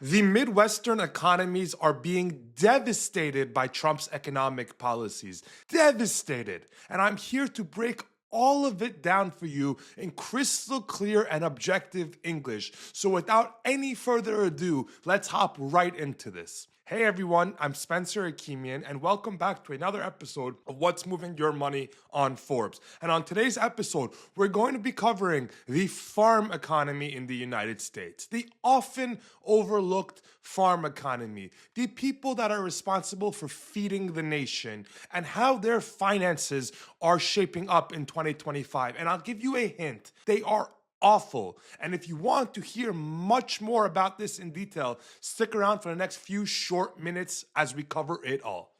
The Midwestern economies are being devastated by Trump's economic policies. Devastated. And I'm here to break all of it down for you in crystal clear and objective English. So without any further ado, let's hop right into this. Hey everyone, I'm Spencer Hakimian, and welcome back to another episode of What's Moving Your Money on Forbes. And on today's episode, we're going to be covering the farm economy in the United States, the often overlooked farm economy, the people that are responsible for feeding the nation, and how their finances are shaping up in 2025. And I'll give you a hint, they are awful. And if you want to hear much more about this in detail, stick around for the next few short minutes as we cover it all.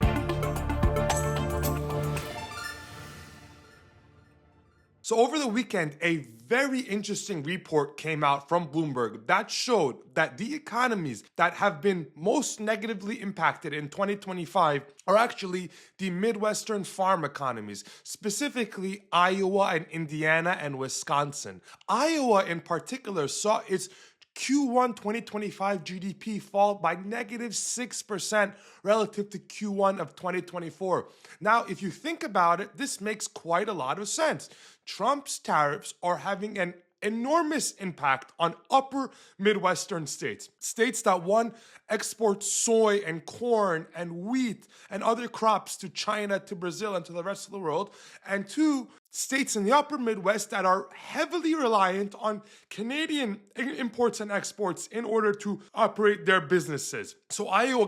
So over the weekend, a very interesting report came out from Bloomberg that showed that the economies that have been most negatively impacted in 2025 are actually the Midwestern farm economies, specifically Iowa and Indiana and Wisconsin. Iowa in particular saw its Q1 2025 GDP fall by negative 6% relative to Q1 of 2024. Now, if you think about it, this makes quite a lot of sense. Trump's tariffs are having an enormous impact on upper Midwestern states. States that, one, export soy and corn and wheat and other crops to China, to Brazil, and to the rest of the world. And two, states in the upper Midwest that are heavily reliant on Canadian imports and exports in order to operate their businesses. So Iowa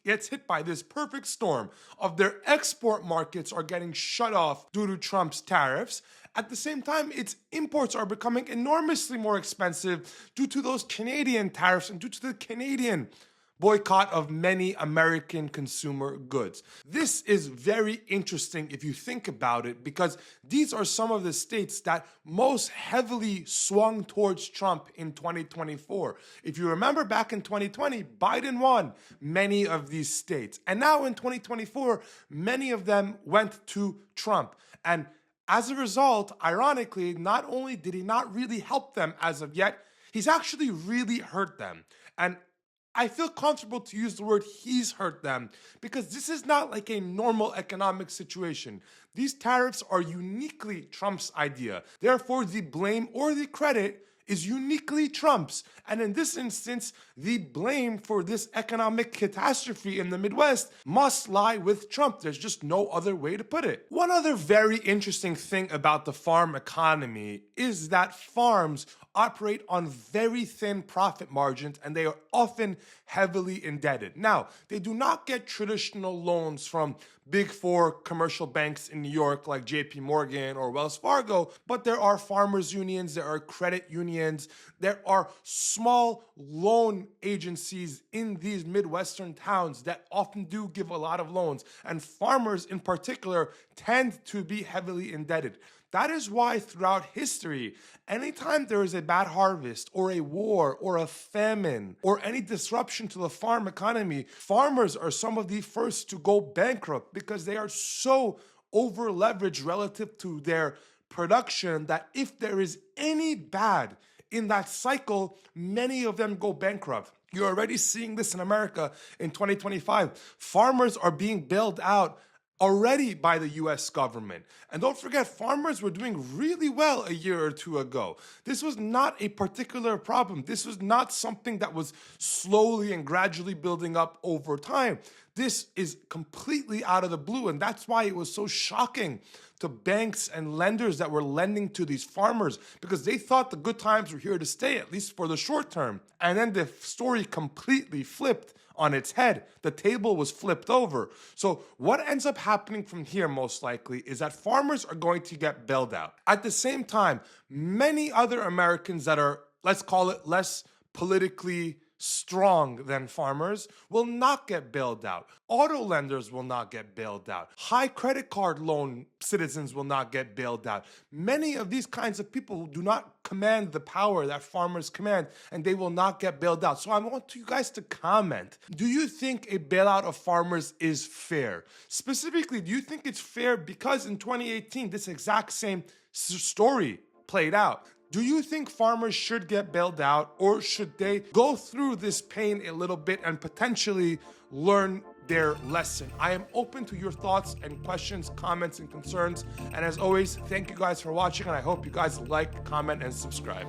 gets hit by this perfect storm of their export markets are getting shut off due to Trump's tariffs. At the same time, its imports are becoming enormously more expensive due to those Canadian tariffs and due to the Canadian boycott of many American consumer goods. This is very interesting if you think about it, because these are some of the states that most heavily swung towards Trump in 2024. If you remember back in 2020, Biden won many of these states. And now in 2024, many of them went to Trump. And as a result, ironically, not only did he not really help them as of yet, he's actually really hurt them. And I feel comfortable to use the word he's hurt them because this is not like a normal economic situation. These tariffs are uniquely Trump's idea. Therefore, the blame or the credit is uniquely Trump's. And in this instance, the blame for this economic catastrophe in the Midwest must lie with Trump. There's just no other way to put it. One other very interesting thing about the farm economy is that farms operate on very thin profit margins and they are often heavily indebted. Now, they do not get traditional loans from big four commercial banks in New York like JP Morgan or Wells Fargo, but there are farmers unions, there are credit unions, there are small loan agencies in these Midwestern towns that often do give a lot of loans, and farmers in particular tend to be heavily indebted. That is why throughout history, anytime there is a bad harvest or a war or a famine or any disruption to the farm economy, farmers are some of the first to go bankrupt because they are so over leveraged relative to their production that if there is any bad in that cycle, many of them go bankrupt. You're already seeing this in America in 2025. Farmers are being bailed out already by the US government. And don't forget, farmers were doing really well a year or two ago. This was not a particular problem. This was not something that was slowly and gradually building up over time. This is completely out of the blue, and that's why it was so shocking to banks and lenders that were lending to these farmers, because they thought the good times were here to stay, at least for the short term. And then the story completely flipped on its head. The table was flipped over. So what ends up happening from here most likely is that farmers are going to get bailed out. At the same time, many other Americans that are, let's call it, less politically strong than farmers will not get bailed out. Auto lenders will not get bailed out. High credit card loan citizens will not get bailed out. Many of these kinds of people do not command the power that farmers command, and they will not get bailed out. So I want you guys to comment. Do you think a bailout of farmers is fair? Specifically, do you think it's fair because in 2018, this exact same story played out? Do you think farmers should get bailed out, or should they go through this pain a little bit and potentially learn their lesson? I am open to your thoughts and questions, comments, and concerns. And as always, thank you guys for watching, and I hope you guys like, comment, and subscribe.